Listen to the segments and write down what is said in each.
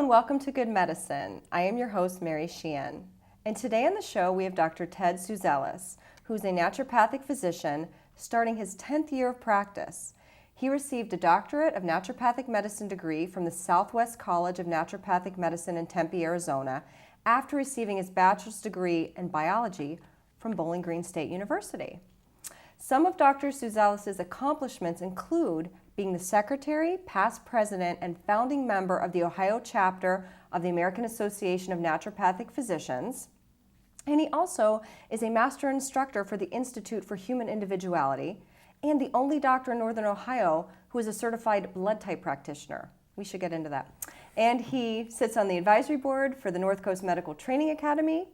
and welcome to Good Medicine. I am your host, Mary Sheehan. And today on the show, we have Dr. Ted Suzelis, who's a naturopathic physician starting his 10th year of practice. He received a doctorate of naturopathic medicine degree from the Southwest College of Naturopathic Medicine in Tempe, Arizona, after receiving his bachelor's degree in biology from Bowling Green State University. Some of Dr. Suzelis' accomplishments include being the secretary, past president, and founding member of the Ohio chapter of the American Association of Naturopathic Physicians. And he also is a master instructor for the Institute for Human Individuality and the only doctor in Northern Ohio who is a certified blood type practitioner. We should get into that. And he sits on the advisory board for the North Coast Medical Training Academy.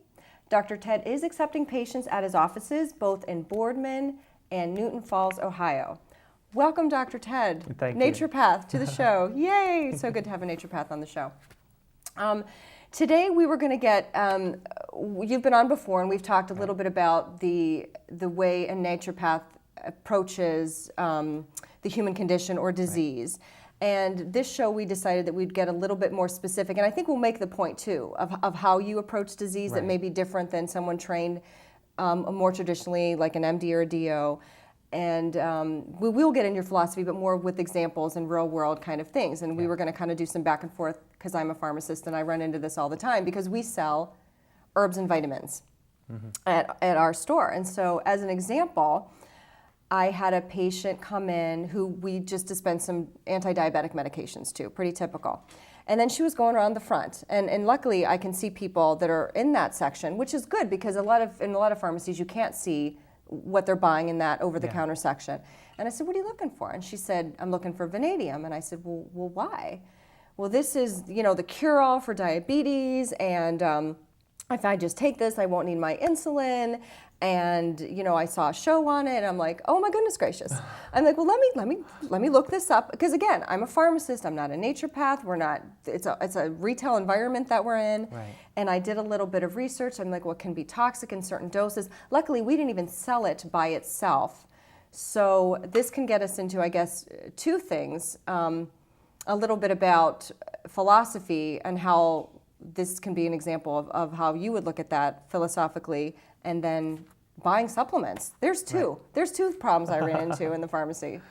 Dr. Ted is accepting patients at his offices both in Boardman and Newton Falls, Ohio. Welcome, Dr. Ted, Thank naturopath, to the show. Yay! So good to have a naturopath on the show. Today we were going to get, you've been on before and we've talked a little bit about the way a naturopath approaches the human condition or disease. Right. And this show we decided that we'd get a little bit more specific, and I think we'll make the point too of how you approach disease that may be different than someone trained more traditionally like an MD or a DO. And we will get into your philosophy, but more with examples and real world kind of things. And we were going to kind of do some back and forth because I'm a pharmacist and I run into this all the time because we sell herbs and vitamins at our store. And so as an example, I had a patient come in who we just dispensed some anti-diabetic medications to, pretty typical. And then she was going around the front. And luckily I can see people that are in that section, which is good because in a lot of pharmacies you can't see what they're buying in that over-the-counter section. And I said, what are you looking for? And she said, I'm looking for vanadium. And I said, well, why? Well, this is, the cure-all for diabetes, and if I just take this, I won't need my insulin. And, I saw a show on it, and I'm like, oh my goodness gracious. I'm like, well, let me look this up. Because again, I'm a pharmacist, I'm not a naturopath, it's a retail environment that we're in. Right. And I did a little bit of research. I'm like, what can be toxic in certain doses? Luckily, we didn't even sell it by itself. So this can get us into, I guess, two things. A little bit about philosophy and how this can be an example of how you would look at that philosophically, and then buying supplements. There's two. Right. There's two problems I ran into in the pharmacy.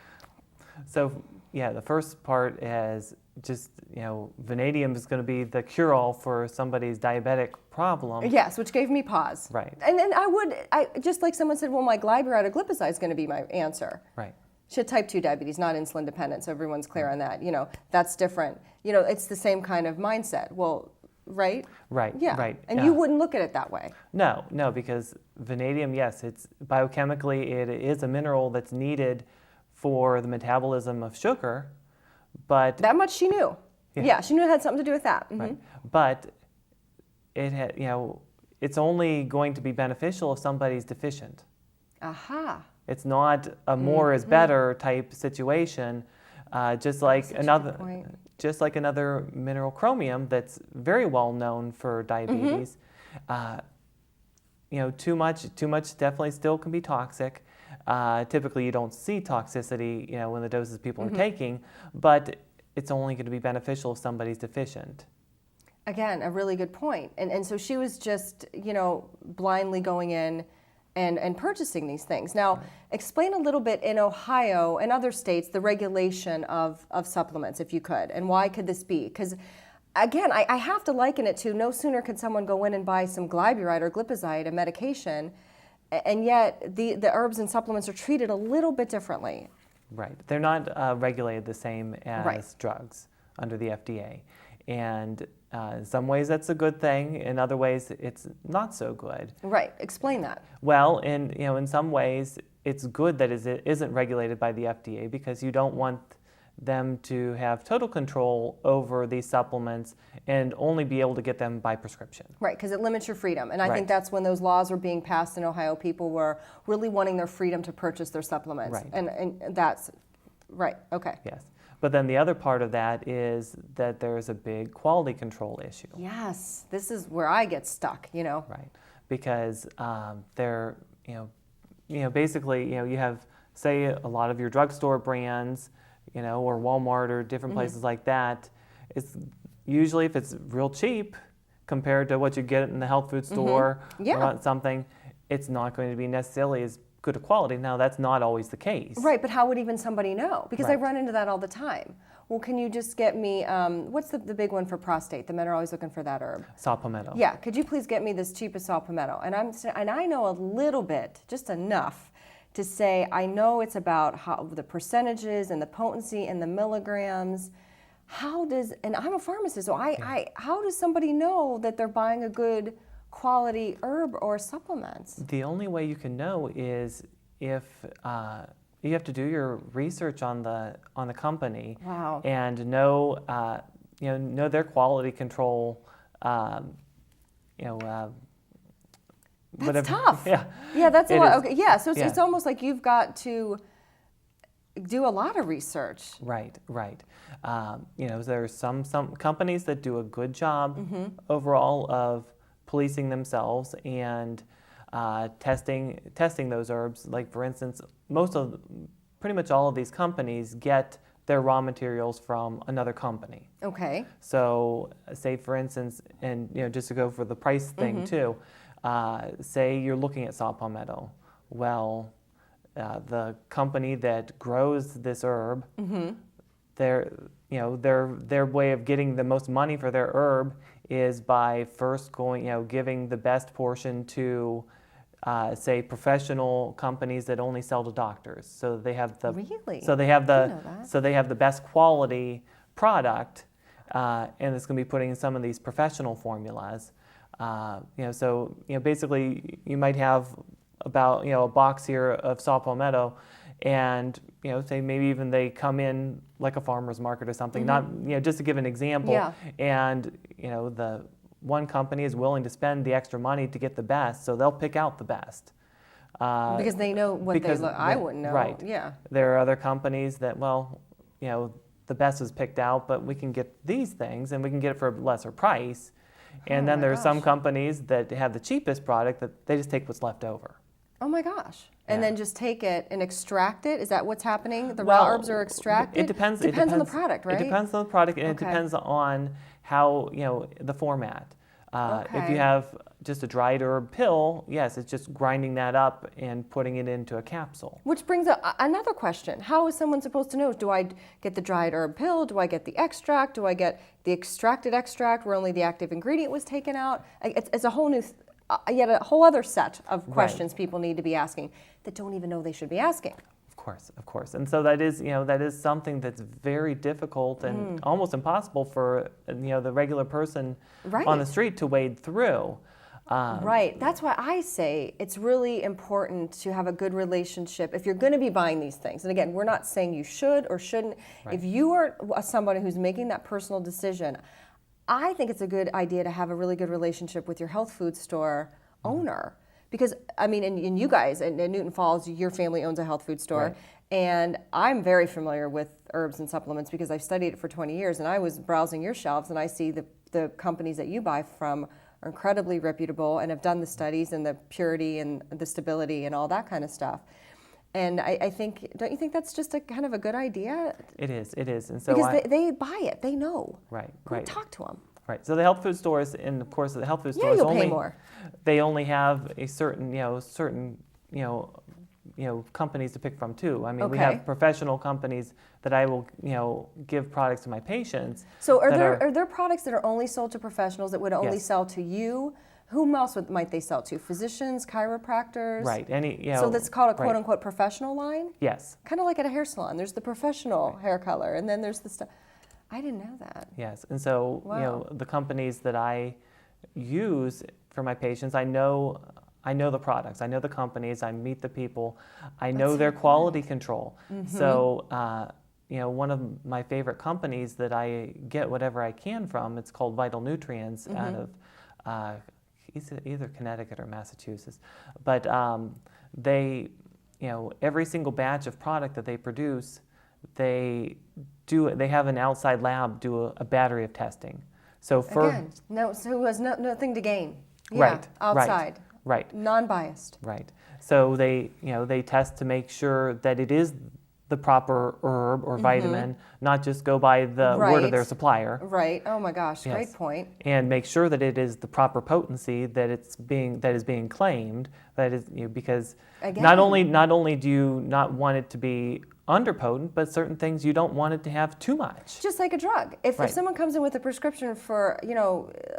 So, the first part is just, vanadium is going to be the cure-all for somebody's diabetic problem. Yes, which gave me pause. Right. And then I just like someone said, well, my glyburide or glipizide is going to be my answer. Right. She had type 2 diabetes, not insulin dependent, so everyone's clear on that. That's different. It's the same kind of mindset. Well, right? Right. Yeah. Right. And you wouldn't look at it that way. No, because vanadium, yes, it's biochemically, it is a mineral that's needed for the metabolism of sugar, but that much she knew. Yeah, she knew it had something to do with that. Mm-hmm. Right. But it had, it's only going to be beneficial if somebody's deficient. Aha. It's not a more is better type situation, just like another mineral, chromium, that's very well known for diabetes. Too much definitely still can be toxic. Typically, you don't see toxicity, when the doses people are taking, but it's only going to be beneficial if somebody's deficient. Again, a really good point. And so she was just, blindly going in and purchasing these things. Now, explain a little bit in Ohio and other states the regulation of supplements, if you could, and why could this be? Because, again, I have to liken it to no sooner could someone go in and buy some glyburide or glipizide, a medication, and yet the herbs and supplements are treated a little bit differently. Right. They're not regulated the same as drugs under the FDA. And in some ways that's a good thing. In other ways it's not so good. Right. Explain that. Well, in some ways it's good that it isn't regulated by the FDA, because you don't want them to have total control over these supplements and only be able to get them by prescription. Right, because it limits your freedom. And I think that's when those laws were being passed in Ohio, people were really wanting their freedom to purchase their supplements. Right. And that's, right, okay. Yes. But then the other part of that is that there's a big quality control issue. Yes, this is where I get stuck, Right, because they're, basically, you have, say, a lot of your drugstore brands, or Walmart or different places like that. usually if it's real cheap compared to what you get in the health food store Yeah. or something, it's not going to be necessarily as good a quality. Now, that's not always the case. Right, but how would even somebody know? Because I Right. run into that all the time. Well, can you just get me, what's the big one for prostate? The men are always looking for that herb. Saw palmetto. Yeah, could you please get me this cheapest saw palmetto? And I know a little bit, just enough, to say I know it's about how the percentages and the potency and the milligrams. And I'm a pharmacist, so how does somebody know that they're buying a good quality herb or supplements? The only way you can know is if you have to do your research on the company. Wow. And know their quality control. That's tough. Yeah. Yeah, that's a It lot. is. Okay, yeah, so Yeah. it's almost like you've got to do a lot of research. Right. There's some companies that do a good job Mm-hmm. overall of policing themselves and testing those herbs. Like for instance, pretty much all of these companies get their raw materials from another company. Okay. So, say for instance, and just to go for the price thing too, say you're looking at saw palmetto. Well, the company that grows this herb, their way of getting the most money for their herb is by first giving the best portion to, say, professional companies that only sell to doctors. So they have the Really? So they have I didn't know that. so they have the best quality product, and it's going to be putting in some of these professional formulas. Basically, you might have about a box here of saw palmetto, and say maybe even they come in like a farmer's market or something. Not just to give an example. Yeah. And the one company is willing to spend the extra money to get the best, so they'll pick out the best. Because they know what they look. I wouldn't know. Right. Yeah. There are other companies that, the best is picked out, but we can get these things and we can get it for a lesser price. And then my there are some gosh. companies that have the cheapest product that they just take what's left over. Oh my gosh. And Yeah. then just take it and extract it? Is that what's happening? The raw herbs are extracted? It depends. Depends on the product, right? It depends on the product, and Okay. it depends on how the format. If Okay. you have just a dried herb pill, yes, it's just grinding that up and putting it into a capsule. Which brings up another question. How is someone supposed to know? Do I get the dried herb pill? Do I get the extract? Do I get the extracted extract where only the active ingredient was taken out? It's a whole new, yet a whole other set of questions people need to be asking that don't even know they should be asking. Of course. And so that is something that's very difficult and almost impossible for the regular person on the street to wade through. Right. That's why I say it's really important to have a good relationship if you're going to be buying these things. And again, we're not saying you should or shouldn't. Right. If you are somebody who's making that personal decision, I think it's a good idea to have a really good relationship with your health food store owner. Because, I mean, and you guys in Newton Falls, your family owns a health food store. Right. And I'm very familiar with herbs and supplements because I've studied it for 20 years. And I was browsing your shelves and I see the companies that you buy from are incredibly reputable and have done the studies and the purity and the stability and all that kind of stuff. And I think, don't you think that's just a kind of a good idea? It is. And so Because they buy it, they know. Right. Go talk to them. Right. So the health food stores, and of course the health food Yeah, stores you'll pay more. They only have a certain companies to pick from too. I mean, we Okay. have professional companies that I will give products to my patients. So are that there products that are only sold to professionals that would only Yes. sell to you? Whom else might they sell to? Physicians, chiropractors? Right. So that's called a right. quote unquote professional line? Yes. Kind of like at a hair salon. There's the professional hair color and then there's the stuff. I didn't know that. Yes. And so Wow. the companies that I use for my patients, I know the products, I know the companies, I meet the people, I know their quality control. So one of my favorite companies that I get whatever I can from, it's called Vital Nutrients out of either Connecticut or Massachusetts. But they, every single batch of product that they produce, they have an outside lab do a battery of testing. So So who has nothing to gain. Yeah, Right, outside. right. Non-biased. Right. So they test to make sure that it is the proper herb or vitamin, not just go by the word of their supplier. Right. Oh my gosh, Yes. great point. And make sure that it is the proper potency that is being claimed. That is, because Again. not only do you not want it to be underpotent, but certain things you don't want it to have too much. Just like a drug. If someone comes in with a prescription for,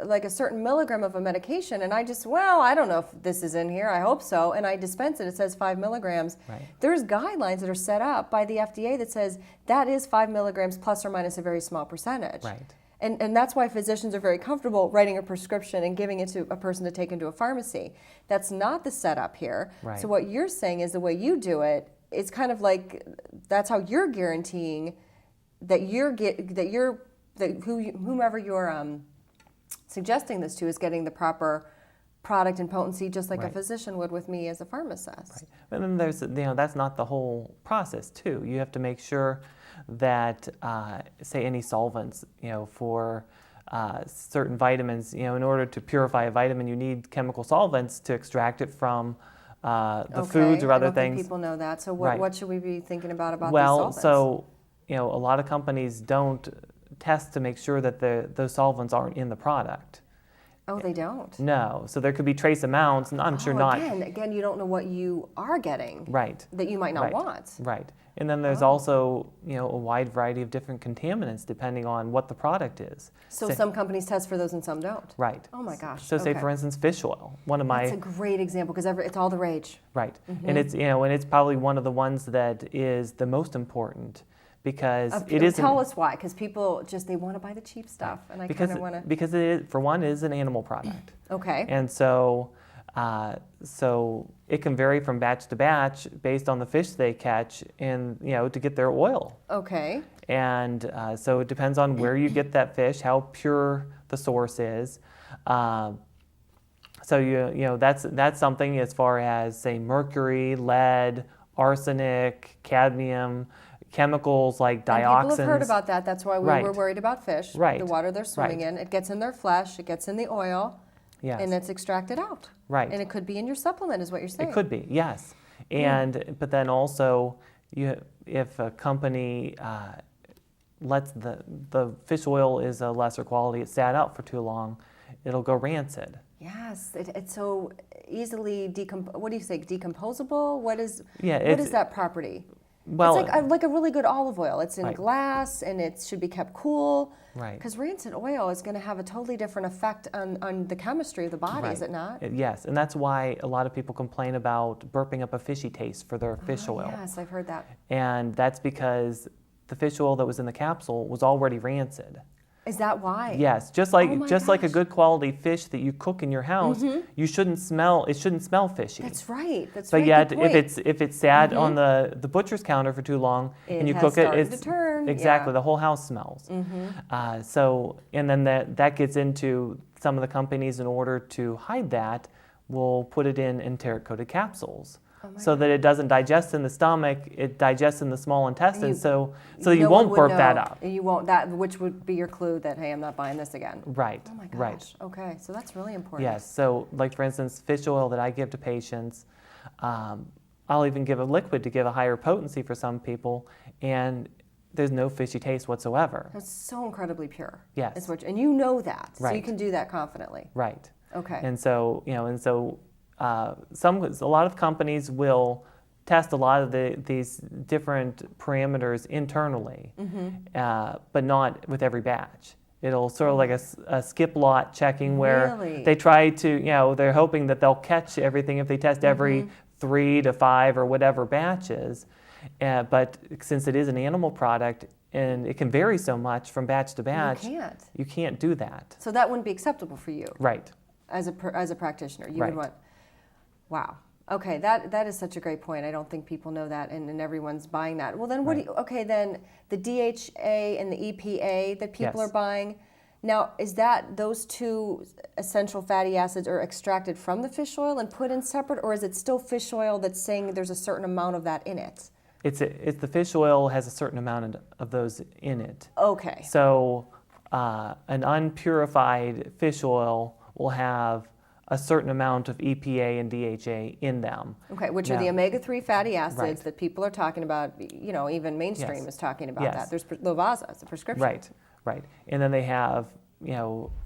like a certain milligram of a medication, and I don't know if this is in here, I hope so, and I dispense it, it says 5 milligrams. Right. There's guidelines that are set up by the FDA that says that is 5 milligrams plus or minus a very small percentage. Right. And that's why physicians are very comfortable writing a prescription and giving it to a person to take into a pharmacy. That's not the setup here. Right. So what you're saying is the way you do it, it's kind of like that's how you're guaranteeing that whomever you're suggesting this to is getting the proper product and potency, just like a physician would with me as a pharmacist. Right. And then there's that's not the whole process too. You have to make sure that say any solvents for certain vitamins, in order to purify a vitamin, you need chemical solvents to extract it from the foods or other I don't think things. people know that. So what should we be thinking about these Well, solvents? so a lot of companies don't test to make sure that those solvents aren't in the product. Oh, they don't? No. So there could be trace amounts, and I'm sure not. Again, you don't know what you are getting. Right. That you might not want. Right. And then there's also, a wide variety of different contaminants depending on what the product is. So some companies test for those and some don't. Right. Oh my gosh. So say for instance fish oil, one of my. That's a great example because it's all the rage. Right. And it's and it's probably one of the ones that is the most important because it is. Tell us why, because people they want to buy the cheap stuff, and I kind of want to. Because it for one is an animal product. Okay. And so it can vary from batch to batch based on the fish they catch and, to get their oil. Okay. And so it depends on where you get that fish, how pure the source is. So that's something as far as, say, mercury, lead, arsenic, cadmium, chemicals like dioxins. People have heard about that. That's why we were worried about fish. Right. The water they're swimming in. It gets in their flesh. It gets in the oil. Yes. And it's extracted out. Right. And it could be in your supplement, is what you're saying. It could be, yes. And but then also, if a company lets the fish oil is a lesser quality, it's sat out for too long, it'll go rancid. Yes, it's so easily what do you say, decomposable? What is that property? Well, it's like a really good olive oil. It's in glass and it should be kept cool. Right. Because rancid oil is going to have a totally different effect on the chemistry of the body, is it not? Yes, and that's why a lot of people complain about burping up a fishy taste for their fish oil. Yes, I've heard that. And that's because the fish oil that was in the capsule was already rancid. Is that why? Yes, just like a good quality fish that you cook in your house, it shouldn't smell fishy. That's right. But yet if it's sat on the butcher's counter for too long and you cook it, it's to turn. Exactly, the whole house smells. So and then that gets into some of the companies, in order to hide that, will put it in enteric coated capsules. So that it doesn't digest in the stomach, it digests in the small intestine, so you won't burp that up. You won't, which would be your clue that, hey, I'm not buying this again. Right. Oh my gosh. Right. Okay, so that's really important. Yes. So, like for instance, fish oil that I give to patients, I'll even give a liquid to give a higher potency for some people, and there's no fishy taste whatsoever. It's so incredibly pure. Yes. And you know that, so Right. you can do that confidently. Right. Okay. And so, a lot of companies will test a lot of these different parameters internally, but not with every batch. It'll sort of like a skip lot checking where they try to, they're hoping that they'll catch everything if they test every 3 to 5 or whatever batches. But since it is an animal product and it can vary so much from batch to batch, you can't do that. So that wouldn't be acceptable for you. Right. As a practitioner, you would want. Wow. Okay, that is such a great point. I don't think people know that, and everyone's buying that. Well, then then the DHA and the EPA that people are buying. Now, is that those two essential fatty acids are extracted from the fish oil and put in separate, or is it still fish oil that's saying there's a certain amount of that in it? It's the fish oil has a certain amount of those in it. Okay. So an unpurified fish oil will have a certain amount of EPA and DHA in them. Okay, which are the Now- omega-3 fatty acids Right. that people are talking about, even mainstream Yes. is talking about Yes. that. There's Lovaza, it's a prescription. Right, right. And then they have,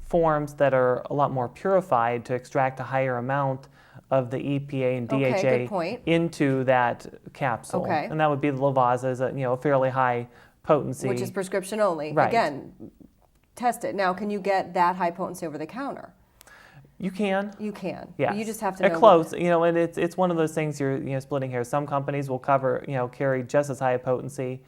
forms that are a lot more purified to extract a higher amount of the EPA and Okay, DHA good point. into that capsule. Okay. And that would be the Lovaza, is a fairly high potency. Which is prescription only. Right. Again, test it. Now, can you get that high potency over the counter? You can. You can. Yes. You just have to At know. close, and it's one of those things you're splitting hairs. Some companies will carry just as high a potency,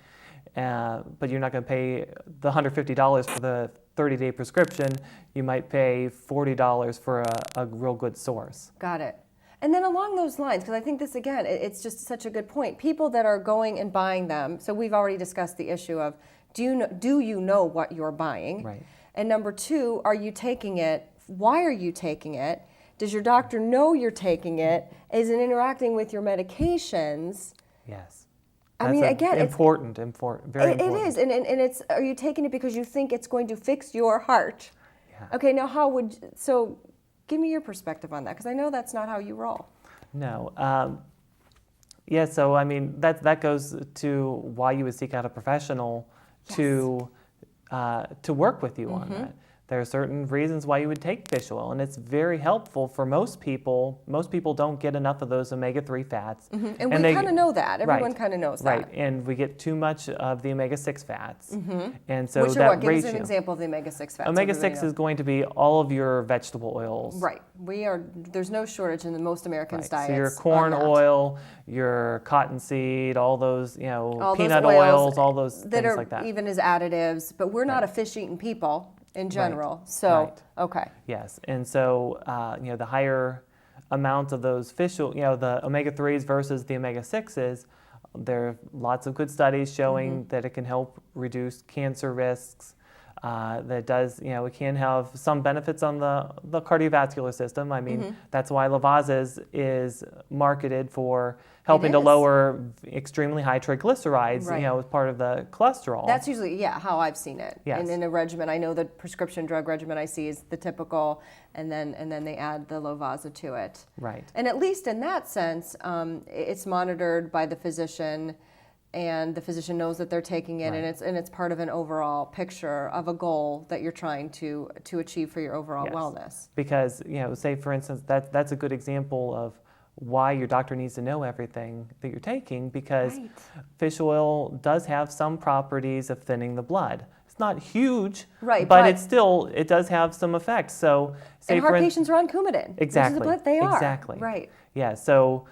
but you're not going to pay the $150 for the 30-day prescription. You might pay $40 for a real good source. Got it. And then along those lines, because I think this, again, it's just such a good point. People that are going and buying them, so we've already discussed the issue of, do you know what you're buying? Right. And number two, are you taking it? Why are you taking it? Does your doctor know you're taking it? Is it interacting with your medications? Yes. I mean, again, it's important, very important. It is, and it's. Are you taking it because you think it's going to fix your heart? Yeah. Okay, now so give me your perspective on that, because I know that's not how you roll. No. Yeah, so I mean, that goes to why you would seek out a professional to work with you on that. There are certain reasons why you would take fish oil, and it's very helpful for most people. Most people don't get enough of those omega-3 fats. And we kind of know that. Everyone kind of knows that. Right, and we get too much of the omega-6 fats. And so Which are that what? Give ratio. us an example of the omega-6 fats. so Omega-6 everybody is going to be all of your vegetable oils. Right. There's no shortage in most Americans' Right. diets. So your corn on that. oil, your cottonseed, all those, All peanut those oils, all those that things are like that. even as additives, but we're not Right. a fish-eating people in general. So, Right. okay. Yes, and so the higher amount of those fish, the omega-3s versus the omega-6s, there are lots of good studies showing that it can help reduce cancer risks. That does, it can have some benefits on the cardiovascular system. I mean, that's why Lovaza is marketed for helping to is. lower extremely high triglycerides, Right. as part of the cholesterol. That's usually, how I've seen it. Yes. And in a regimen, I know the prescription drug regimen I see is the typical, and then they add the Lovaza to it. right. And at least in that sense, it's monitored by the physician, and the physician knows that they're taking it, Right. and it's part of an overall picture of a goal that you're trying to achieve for your overall Yes. wellness. Because, say for instance, that's a good example of why your doctor needs to know everything that you're taking, because Right. fish oil does have some properties of thinning the blood. It's not huge, Right, but but- it does have some effects. So, say And for heart in- patients are on Coumadin. Exactly. Which is they are. Exactly. Right. Yeah, so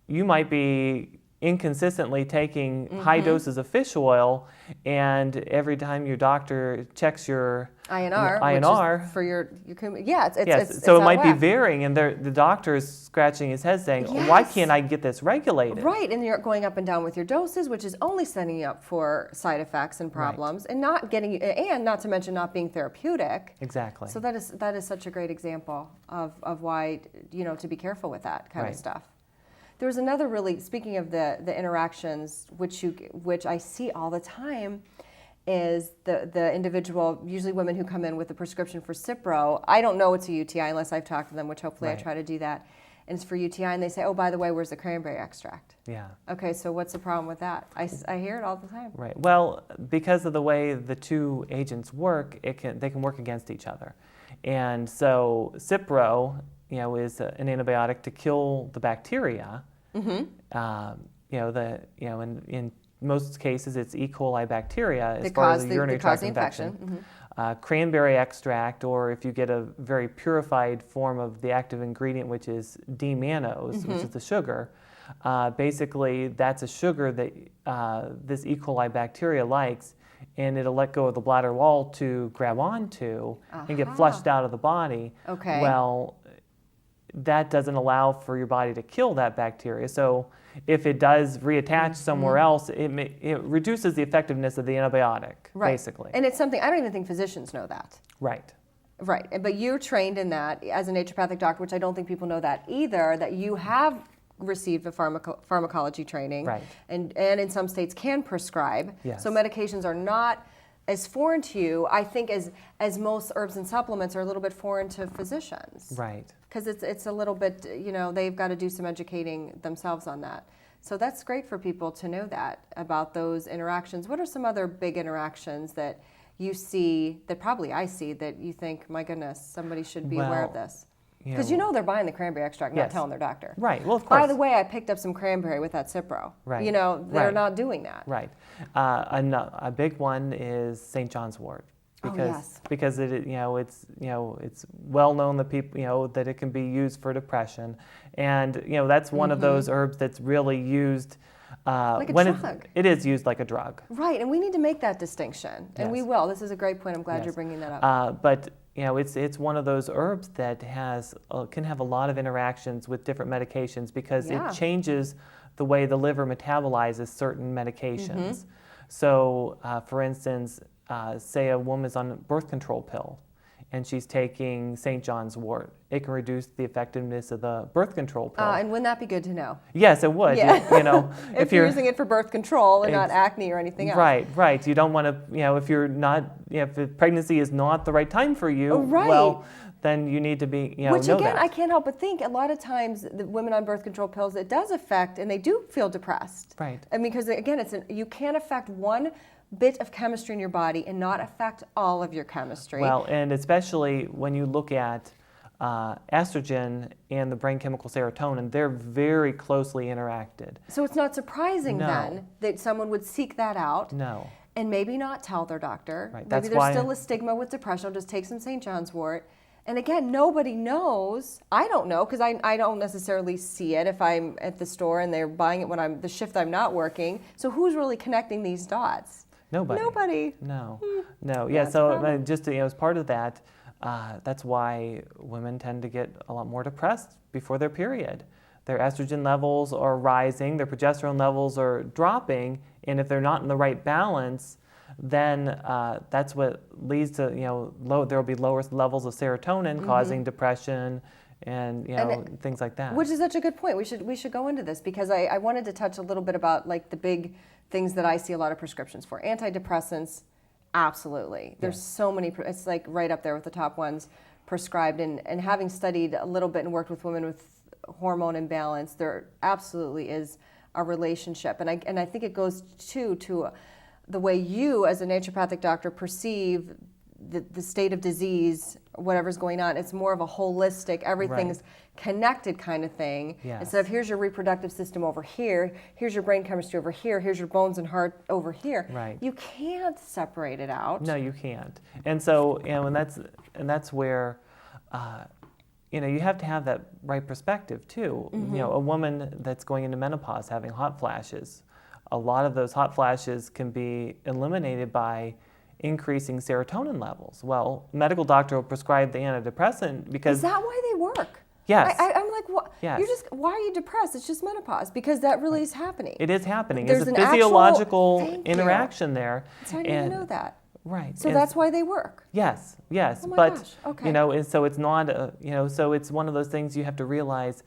you might be inconsistently taking high doses of fish oil, and every time your doctor checks your INR. INR, which is for your Coumadin. Yeah, it's yes, it's so it out might of be whack. varying, and the doctor is scratching his head saying, why Yes. can't I get this regulated? Right, and you're going up and down with your doses, which is only setting you up for side effects and problems, and not getting, and not to mention not being therapeutic. Exactly. So that is such a great example of why to be careful with that kind of Right. stuff. There was another really, speaking of the interactions, which I see all the time, is the individual, usually women who come in with a prescription for Cipro. I don't know it's a UTI unless I've talked to them, which hopefully I Right. try to do that. And it's for UTI, and they say, oh, by the way, where's the cranberry extract? Yeah. Okay, so what's the problem with that? I hear it all the time. Right. Well, because of the way the two agents work, they can work against each other, and so Cipro, is an antibiotic to kill the bacteria. In most cases, it's E. coli bacteria as far as the urinary tract infection. Cranberry extract, or if you get a very purified form of the active ingredient, which is D-mannose, which is the sugar, basically that's a sugar that this E. coli bacteria likes, and it'll let go of the bladder wall to grab onto and get flushed out of the body. Okay. Well, that doesn't allow for your body to kill that bacteria. So if it does reattach somewhere else, it reduces the effectiveness of the antibiotic, Right. basically. And it's something, I don't even think physicians know that. Right. Right, but you're trained in that as a naturopathic doctor, which I don't think people know that either, that you have received a pharmacology training, Right. and in some states can prescribe. Yes. So medications are not as foreign to you, I think, as most herbs and supplements are a little bit foreign to physicians. Right. because it's a little bit, they've got to do some educating themselves on that. So that's great for people to know that about those interactions. What are some other big interactions that you see, that probably I see, that you think, my goodness, somebody should be aware of this? Because they're buying the cranberry extract, not telling their doctor. Right, well, of course. By the way, I picked up some cranberry with that Cipro. Right. They're not doing that. Right. A big one is St. John's wort. Because it's well known that people that it can be used for depression, and that's one of those herbs that's really used like a when drug. it is used like a drug. Right, and we need to make that distinction, and we will. This is a great point. I'm glad you're bringing that up. But it's one of those herbs that can have a lot of interactions with different medications because it changes the way the liver metabolizes certain medications. So, for instance, say a woman's on a birth control pill and she's taking St. John's wort. It can reduce the effectiveness of the birth control pill. And wouldn't that be good to know? Yes, it would. Yeah. If you're using it for birth control and not acne or anything else. Right. You don't want to, if you're not, if pregnancy is not the right time for you, then you need to be, Which know again, that. I can't help but think a lot of times the women on birth control pills, it does affect, and they do feel depressed. Right. And because again, you can't affect one bit of chemistry in your body and not affect all of your chemistry. Well, and especially when you look at estrogen and the brain chemical serotonin, they're very closely interacted. So it's not surprising then that someone would seek that out. No. And maybe not tell their doctor. Right. Maybe there's still a stigma with depression. I'll just take some St. John's wort. And again, nobody knows. I don't know because I don't necessarily see it if I'm at the store and they're buying it when the shift I'm not working. So who's really connecting these dots? Nobody. No. Yeah. So just as part of that, that's why women tend to get a lot more depressed before their period. Their estrogen levels are rising, their progesterone levels are dropping, and if they're not in the right balance, then that's what leads to there will be lower levels of serotonin, causing depression and things like that. Which is such a good point. We should go into this because I wanted to touch a little bit about like the big things that I see a lot of prescriptions for. Antidepressants, absolutely. There's so many. It's like right up there with the top ones prescribed. And having studied a little bit and worked with women with hormone imbalance, there absolutely is a relationship. And I think it goes to the way you as a naturopathic doctor perceive the state of disease, whatever's going on. It's more of a holistic, everything's connected kind of thing. Instead of here's your reproductive system over here, here's your brain chemistry over here, here's your bones and heart over here. You can't separate it out. No, you can't. And so, and that's where you have to have that right perspective too. A woman that's going into menopause having hot flashes, a lot of those hot flashes can be eliminated by increasing serotonin levels. Well, medical doctor will prescribe the antidepressant because... Is that why they work? Yes. I'm like, what? Yes. Why are you depressed? It's just menopause because that really is happening. It is happening. There's There's an a physiological interaction there. So I didn't know that. Right. So that's why they work. Yes. Oh my but gosh. Okay. and so it's not so it's one of those things you have to realize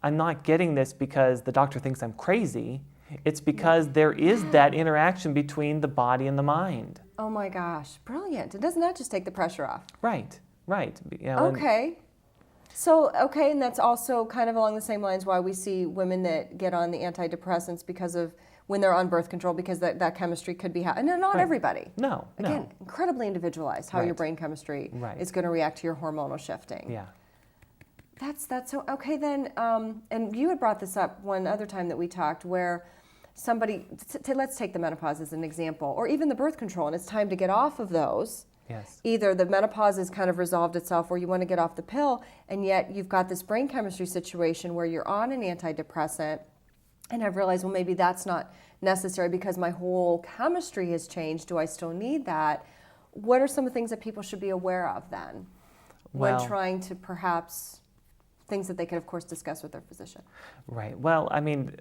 I'm not getting this because the doctor thinks I'm crazy. It's because there is that interaction between the body and the mind. Oh my gosh, brilliant. Doesn't that just take the pressure off? Right. Okay. And that's also kind of along the same lines why we see women that get on the antidepressants because of when they're on birth control because that chemistry could be and not everybody. No. Again, incredibly individualized how your brain chemistry is going to react to your hormonal shifting. Yeah. That's so okay then. And you had brought this up one other time that we talked where somebody, let's take the menopause as an example, or even the birth control, and it's time to get off of those. Yes. Either the menopause has kind of resolved itself or you want to get off the pill, and yet you've got this brain chemistry situation where you're on an antidepressant, and I've realized, well, maybe that's not necessary because my whole chemistry has changed. Do I still need that? What are some of the things that people should be aware of then when trying to perhaps things that they could, of course, discuss with their physician? Right. Well, I mean,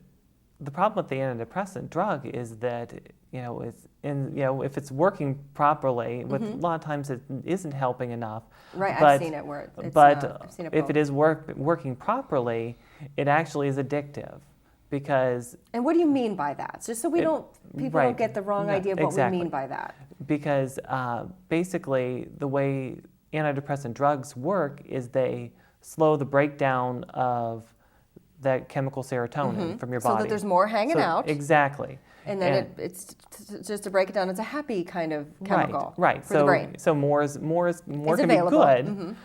the problem with the antidepressant drug is that if it's working properly, with a lot of times it isn't helping enough. Right, but, I've seen it where it's I've seen it if both. it is working properly, it actually is addictive because. And what do you mean by that? Just so people don't get the wrong idea of what we mean by that. Because basically the way antidepressant drugs work is they slow the breakdown of that chemical serotonin from your body. So that there's more hanging out. Exactly. And then it's just to break it down, it's a happy kind of chemical right. for the brain. So more can available. be good,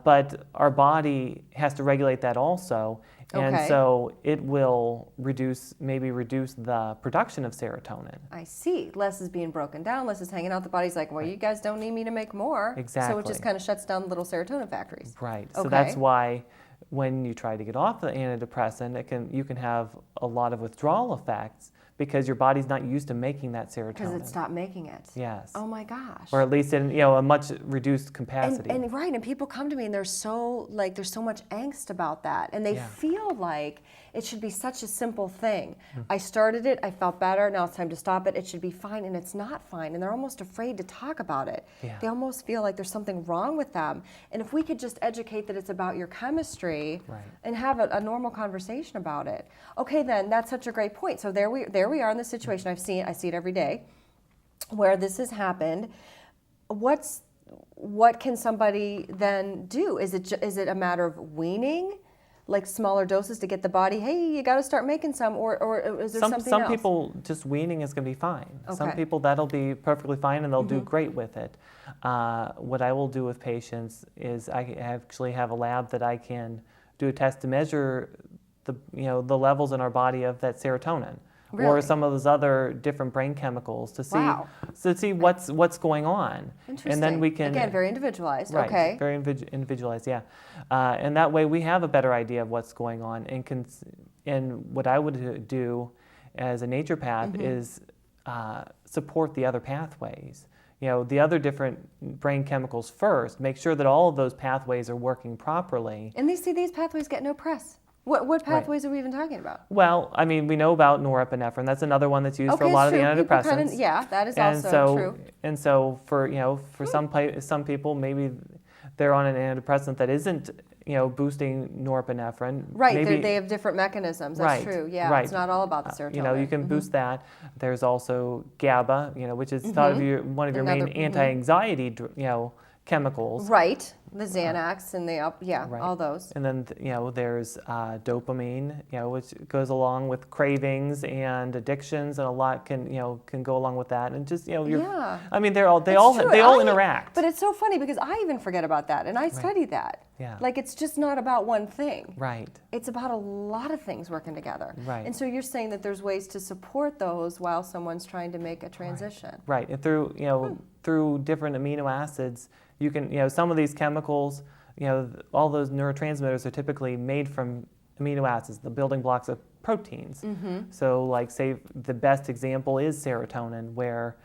but our body has to regulate that also, and Okay. so it will reduce the production of serotonin. I see. Less is being broken down, less is hanging out. The body's like, well, you guys don't need me to make more. So Exactly. it just kind of shuts down the little serotonin factories. Right. So Okay. that's why when you try to get off the antidepressant, you can have a lot of withdrawal effects because your body's not used to making that serotonin. Because it stopped making it. Yes. Oh my gosh. Or at least in a much reduced capacity. And right, and people come to me and there's so much angst about that, and they feel like it should be such a simple thing. I started it, I felt better, now it's time to stop it. It should be fine, and it's not fine, and they're almost afraid to talk about it. Yeah. They almost feel like there's something wrong with them. And if we could just educate that it's about your chemistry and have a normal conversation about it. Okay, then that's such a great point. So there we are in this situation. I see it every day where this has happened. What can somebody then do? Is it a matter of weaning, like smaller doses to get the body, hey, you got to start making some, or is there something else? Some people, just weaning is going to be fine. Okay. Some people, that'll be perfectly fine and they'll do great with it. What I will do with patients is I actually have a lab that I can do a test to measure the levels in our body of that serotonin. Really? Or some of those other different brain chemicals to see what's going on. Interesting. And then we can, again, very individualized. Right, Okay. very individualized, yeah. And that way we have a better idea of what's going on. And what I would do as a naturopath is support the other pathways. The other different brain chemicals first. Make sure that all of those pathways are working properly. And these pathways get no press. What pathways are we even talking about? Well, I mean, we know about norepinephrine. That's another one that's used for a lot of the antidepressants. That is also true. And so for some people, maybe they're on an antidepressant that isn't boosting norepinephrine. Right, Maybe, they have different mechanisms. That's true. Yeah, right. It's not all about the serotonin. You can boost that. There's also GABA, which is thought of one of your main anti-anxiety, chemicals. Right, the Xanax and all those. And then there's dopamine, which goes along with cravings and addictions, and a lot can go along with that. And just I mean, they all interact. But it's so funny because I even forget about that, and I study that. Yeah. Like it's just not about one thing. Right. It's about a lot of things working together. Right. And so you're saying that there's ways to support those while someone's trying to make a transition. Right. And through different amino acids, you can some of these chemicals, all those neurotransmitters are typically made from amino acids, the building blocks of proteins. So like say the best example is serotonin, where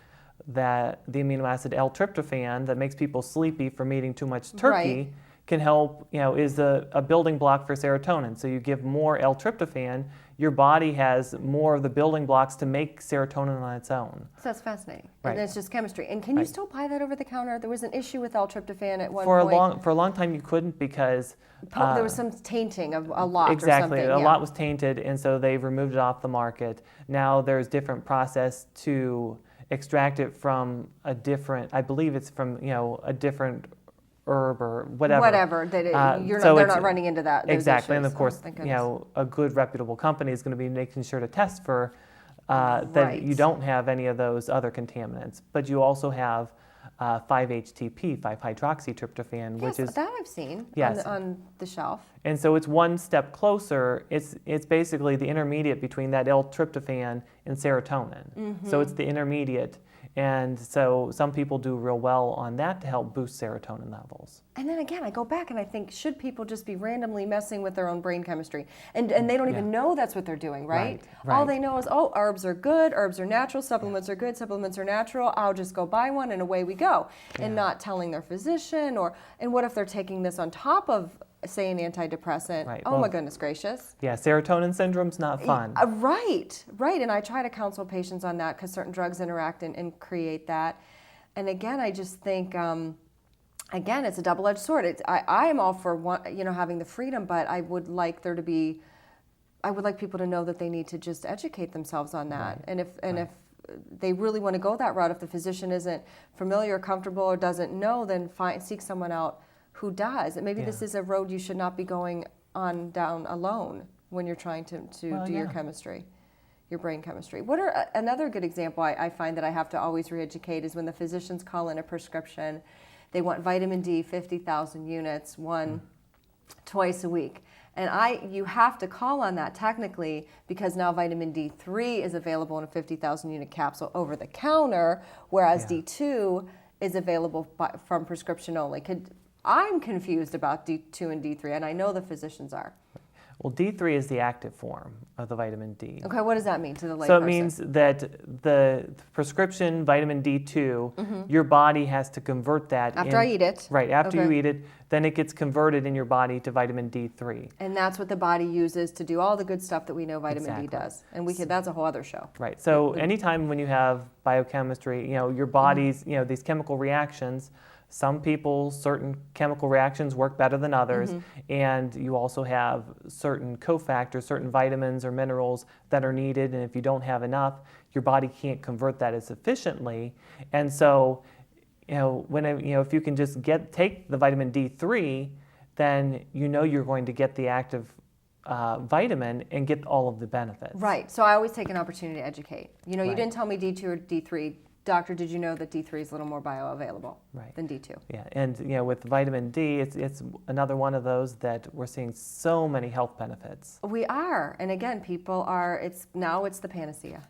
the amino acid L-tryptophan that makes people sleepy from eating too much turkey can help, is a building block for serotonin. So you give more L-tryptophan, your body has more of the building blocks to make serotonin on its own. So that's fascinating. Right. And it's just chemistry. And can you still buy that over the counter? There was an issue with L-tryptophan at one point. For a long time you couldn't because there was some tainting of a lot exactly, or something. a lot was tainted, and so they've removed it off the market. Now there's different process to extract it from a different, I believe it's from a different herb or whatever. They're not running into that. Exactly, issues. and of course, a good reputable company is going to be making sure to test for that you don't have any of those other contaminants. But you also have 5-HTP, 5-hydroxytryptophan, which is that I've seen on the shelf. And so it's one step closer. It's basically the intermediate between that L-tryptophan and serotonin. So it's the intermediate. And so some people do real well on that to help boost serotonin levels. And then again, I go back and I think, should people just be randomly messing with their own brain chemistry? And they don't even know that's what they're doing, right? All they know is, herbs are good, herbs are natural, supplements are good, supplements are natural, I'll just go buy one and away we go. And not telling their physician, and what if they're taking this on top of, say, an antidepressant? Right. My goodness gracious. Yeah, serotonin syndrome's not fun. Right. And I try to counsel patients on that because certain drugs interact and create that. And again, I just think, it's a double-edged sword. I am all for having the freedom, but I would like people to know that they need to just educate themselves on that. Right. And if they really want to go that route, if the physician isn't familiar or comfortable or doesn't know, then seek someone out who does. And maybe this Yeah. is a road you should not be going on down alone when you're trying to Well, do your yeah. chemistry, your brain chemistry. What are another good example I find that I have to always re-educate is when the physicians call in a prescription, they want vitamin D 50,000 units, twice a week. And you have to call on that technically because now vitamin D3 is available in a 50,000 unit capsule over the counter, whereas Yeah. D2 is available from prescription only. I'm confused about D2 and D3, and I know the physicians are. Well, D3 is the active form of the vitamin D. Okay, what does that mean to the layperson? So it means that the prescription vitamin D2, your body has to convert that After I eat it. Right, after you Okay. eat it, then it gets converted in your body to vitamin D3. And that's what the body uses to do all the good stuff that we know vitamin D Exactly. does. And that's a whole other show. Right. So anytime when you have biochemistry, your body's, these chemical reactions, some people, certain chemical reactions work better than others, and you also have certain cofactors, certain vitamins or minerals that are needed, and if you don't have enough, your body can't convert that as efficiently. And so, if you can just take the vitamin D3, then you're going to get the active vitamin and get all of the benefits. Right. So I always take an opportunity to educate. You Right. didn't tell me D2 or D3. Doctor, did you know that D3 is a little more bioavailable Right. than D2? Yeah, and with vitamin D, it's another one of those that we're seeing so many health benefits. We are. And again, people are, it's the panacea.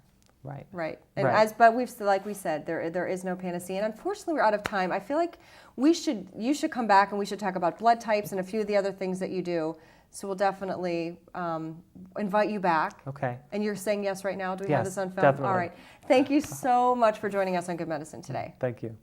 Right. Right. And Right. but like we said, there is no panacea. And unfortunately, we're out of time. I feel like you should come back and we should talk about blood types and a few of the other things that you do. So we'll definitely invite you back. Okay. And you're saying yes right now? Do we have Yes, this on film? definitely. All right. Thank you so much for joining us on Good Medicine today. Thank you.